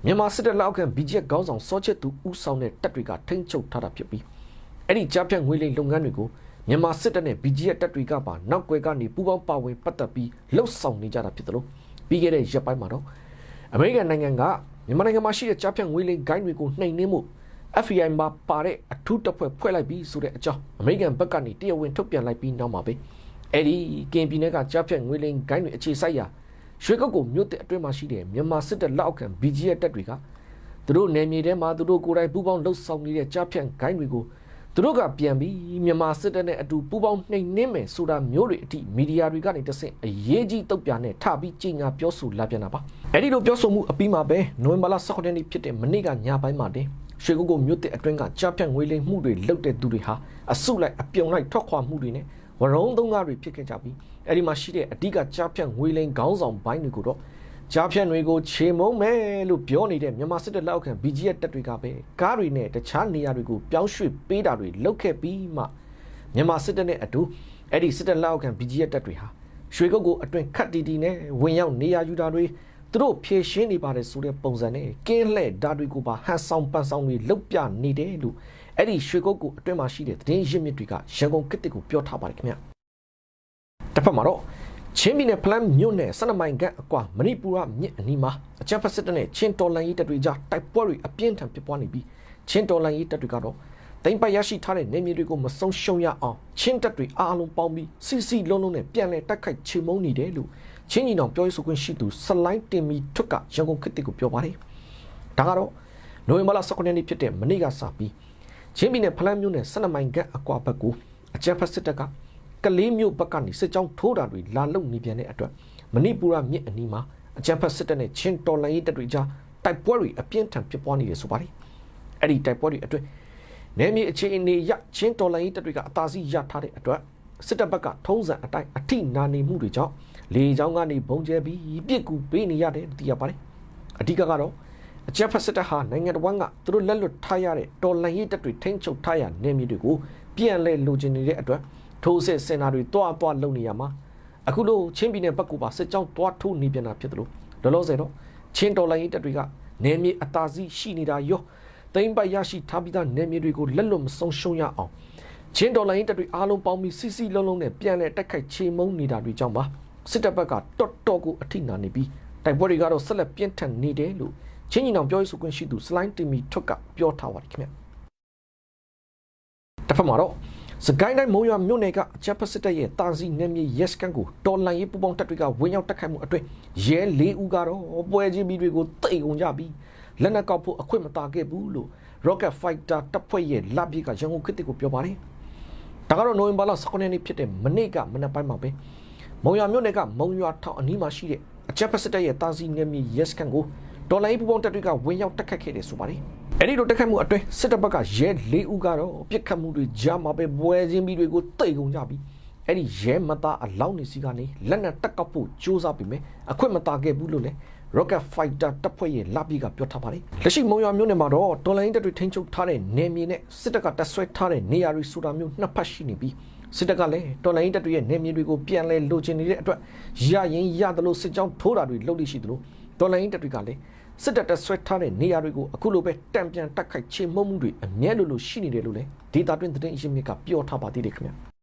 မြန်မာစစ်တပ်လက်အောက်ခံ BGF ခေါင်းဆောင်စောချစ်သူဦးဆောင်တဲ့တပ်တွေကထိန်းချုပ်ထားတာဖြစ်ပြီးအဲ့ဒီကြားဖြတ်ငွေလိမ်လုပ်ငန်းတွေကိုမြန်မာစစ်တပ်နဲ့ BGF တပ်တွေကပါနောက်ွယ်ကနေပူးပေါင်းပါဝင်ပတ်သက်ပြီးလှုပ်ဆောင်နေကြတာဖြစ်တယ်လို့ပြီးခဲ့တဲ့ရက်ပိုင်းမှာတော့အမေရိကန်နိုင်ငံကမြန်မာနိုင်ငံမှာရှိတဲ့ကြားဖြတ်ငွေလိမ်ဂိုင်းတွေကိုနှိမ်နင်းမှု FBI မှာပါတဲ့အထူးတပ်ဖွဲ့လိုက်ပြီးဆိုတဲ့အကြောင်းအမေရိကန်ဘက်ကနေတရားဝင်ထုတ်ပြန်လိုက်ပြီးနောက်မှာပဲအဲ့ဒီကင်ပြည်နယ်ကကြားဖြတ်ငွေလိမ်ဂိုင်းတွေအခြေစိုက်ရာရွှေကုတ်ကိုမြို့တဲ့အတွင်းမှာရှိတဲ့မြန်မာစစ်တပ်လက်အောက်ခံ BGF တပ်တွေကသူတို့နယ်မြေထဲမှာသူတို့ကိုယ်တိုင်ပူးပေါင်းလှုပ်ဆောင်နေတဲ့ကြားဖြတ်ဂိုင်းတွေကိုသူတို့ကပြန်ပြီးမြန်မာစစ်တပ်နဲ့အတူပူးပေါင်းနှိမ်နင်းမယ်ဆိုတာမျိုးတွေအထိမီဒီယာတွေကနေတဆင့်အရေးကြီးတုတ်ပြန်နဲ့ထပြီးကြီးညာပြောဆိုလာပြန်တာပါအဲ့ဒီလိုပြောဆိုမှုအပြီးမှာပဲနိုဝင်ဘာလ18ရက်နေ့ဖြစ်တဲ့မနေ့ကညပိုင်းမှာတင်ရွှေကုတ်ကိုမြို့တဲ့အတွင်းကကြားဖြတ်ငွေလိမ်မှုတွေလုပ်တဲ့သူတွေဟာအစုလိုက်အပြုံလိုက်ထွက်ခွာမှုတွေနဲ့ဝရုံးသုံးကားတွေဖြစ်ခဲ့ကြပြီးအဲ့ဒီမှာရှိတဲ့အဓိကကြားဖြတ်ငွေလိမ်ခေါင်းဆောင်ပိုင်းတွေကိုတော့ကြားဖြတ်တွေကိုခြေမုံမယ်လို့ပြောနေတဲ့မြန်မာစစ်တပ်လက်အောက်ခံ BGF တပ်တွေကပဲကားတွေနဲ့တခြားနေရာတွေကိုပြောင်းရွှေ့ပေးတာတွေလုပ်ခဲ့ပြီးမှမြန်မာစစ်တပ်နဲ့အတူအဲ့ဒီစစ်တပ်လက်အောက်ခံ BGF တပ်တွေဟာရွှေကုတ်ကိုအတွင်ခတ်တီတီနဲ့ဝင်ရောက်နေရာယူတာတွေသူတို့ဖြည့်ရှင်းနေပါတယ်ဆိုတဲ့ပုံစံနဲ့ကင်းလှဲ့ဓာတ်တွေကိုပါဟန်ဆောင်ပန်ဆောင်တွေလုတ်ပြနေတယ်လို့အဲ့ဒီရွှေကုတ်ကိုအတွင်မှာရှိတဲ့သတင်းရင်းမြစ်တွေကရန်ကုန်ကစ်တစ်ကိုပြောထားပါတယ်ခင်ဗျတစ်ဖက်မှာတော့ချင်းပြည်နယ်ဖလမ်းမြို့နယ်12မိုင်ကအကွာမဏိပူရမြစ်အနီးမှာအကြမ်းဖက်စစ်တပ်နဲ့ချင်းတော်လန်ရေးတပ်တွေကြားတိုက်ပွဲတွေအပြင်းထန်ဖြစ်ပွားနေပြီးချင်းတော်လန်ရေးတပ်တွေကတော့တိမ်ပိုက်ရရှိထားတဲ့နေမြေတွေကိုမဆုံးရှုံးရအောင်ချင်းတပ်တွေအားလုံးပေါင်းပြီးစီစီလုံးလုံးနဲ့ပြန်လည်တိုက်ခိုက်ချေမှုန်းနေတယ်လို့ချင်းညီနောင်ပြောရေးဆိုခွင့်ရှိသူစလိုင်းတင်မီထွတ်ကရန်ကုန်ခေတ်ကိုပြောပါတယ်ဒါကတော့နိုဝင်ဘာလ19ရက်နေ့ဖြစ်တဲ့မနေ့ကစပြီးချင်းပြည်နယ်ဖလမ်းမြို့နယ်12မိုင်ကအကွာဘက်ကိုအကြမ်းဖက်စစ်တပ်ကကလေးမျိုးဘက်ကနေစစ်ကြောင်းထိုးတာတွေလာလုံနေပြန်တဲ့အတွက်မဏိပူရမြစ်အနီးမှာအကြမ်းဖက်စစ်တပ်နဲ့ချင်းတော်လန်ရေးတပ်တွေကြားတိုက်ပွဲတွေအပြင်းထန်ဖြစ်ပွားနေတယ်ဆိုပါတယ်အဲ့ဒီတိုက်ပွဲတွေအတွင်းနယ်မြေအခြေအနေရချင်းတော်လန်ရေးတပ်တွေကအသာစီးရထားတဲ့အတွက်စစ်တပ်ဘက်ကထုံးစံအတိုင်းအထိနာနေမှုတွေကြောင့်လေကြောင်းကနေဘုံကျဲပြီးပြစ်ကူပေးနေရတယ်သိရပါတယ်အဓိကကတော့အကြမ်းဖက်စစ်တပ်ဟာနိုင်ငံတော်ကသူတို့လက်လွတ်ထားရတဲ့တော်လန်ရေးတပ်တွေထိန်းချုပ်ထားရနယ်မြေတွေကိုပြန်လဲလိုချင်နေတဲ့အတွက်ထိုးစစ်စင်တာတွေတွားလုံနေရမှာအခုလိုချင်းပြည်နယ်ဘက်ကပါစစ်ကြောင်းတွားထိုးနေပြန်တာဖြစ်တယ်လို့လောလောဆယ်တော့ချင်းတော်လိုင်းတပ်တွေကနယ်မြေအသာစီးရှိနေတာရောတိမ်ပိုက်ရရှိထားပြီးသားနယ်မြေတွေကိုလက်လွတ်မဆုံးရှုံးရအောင်ချင်းတော်လိုင်းတပ်တွေအားလုံးပေါင်းပြီးစီစီလုံးလုံးနဲ့ပြန်လဲတိုက်ခိုက်ချေမှုန်းနေတာတွေကြောင့်ပါစစ်တပ်ဘက်ကတော်ကိုအထိနာနေပြီးတိုက်ပွဲတွေကတော့ဆက်လက်ပြင်းထန်နေတယ်လို့ချင်းညီနောင်ပြောရေးဆိုခွင့်ရှိသူစလိုင်းတင်မီထွတ်ကပြောထားပါတယ်ခင်ဗျတစ်ဖက်မှာတော့စကိုင်းတိုင်းမုံရွာမြို့နယ်ကအကြမ်းဖက်စစ်တပ်ရဲ့တာစီနယ်မြေရဲစခန်းကိုတော်လန်ရေးပူပေါင်းတပ်တွေကဝင်ရောက်တိုက်ခိုက်မှုအတွင်းရဲ၄ဦးကတော့ပွဲချင်းပြီးတွေကိုတိတ်ကုန်ကြပြီးလက်နက်ကောက်ဖို့အခွင့်မတာခဲ့ဘူးလို့ Rocket Fighter တပ်ဖွဲ့ရဲ့လက်ပြေကရန်ကုန်ခေတ်ကိုပြောပါတယ်။ဒါကတော့နိုဝင်ဘာလ19ရက်နေ့ဖြစ်တဲ့မနေ့ကမနက်ပိုင်းမှာပဲမုံရွာမြို့နယ်ကမုံရွာထောင်အနီးမှာရှိတဲ့အကြမ်းဖက်စစ်တပ်ရဲ့တာစီနယ်မြေရဲစခန်းကိုတော်လိုင်းပူပေါင်းတပ်တွေကဝင်ရောက်တိုက်ခိုက်ခဲ့တယ်ဆိုပါတယ်။အဲ့ဒီလိုတိုက်ခိုက်မှုအတွင်းစစ်တပ်ဘက်ကရဲ၄ဦးကတော့ပြစ်ခတ်မှုတွေကြားမှာပဲပွဲချင်းပြီးတွေကိုတိတ်ကုန်ကြပြီးအဲ့ဒီရဲမသားအလောင်းနေစီကနေလက်နက်တက်ကောက်ဖို့ကြိုးစားပြီးမြဲအခွင့်မတာခဲ့ဘူးလို့လည်း Rocket Fighter တပ်ဖွဲ့ရဲ့လက်ပြီးကပြောထားပါတယ်။လက်ရှိမုံရွာမြို့နယ်မှာတော့တော်လိုင်းတပ်တွေထိန်းချုပ်ထားတဲ့နယ်မြေနဲ့စစ်တပ်ကတပ်ဆွဲထားတဲ့နေရာတွေဆိုတာမျိုးနှစ်ဖက်ရှိနေပြီးစစ်တပ်ကလည်းတော်လိုင်းတပ်တွေရဲ့နယ်မြေတွေကိုပြန်လဲလိုချင်နေတဲ့အတွက်ရရင်ရတယ်လို့စစ်ကြောင်းထိုးတာတွေလုပ်လို့ရှိတယ်လို့တော်လိုင်းတပ်တွေကလည်းစစ်တပ်တပ်ဆွဲထားတဲ့နေရာတွေကိုအခုလိုပဲတံပြန်တက်ခိုက်ချေမှုန်းမှုတွေအမြဲလိုရှိနေတယ်လို့လည်းဒေတာတွင်သတင်းအရင်းမြစ်ကပြောထားပါသေးတယ်ခင်ဗျာ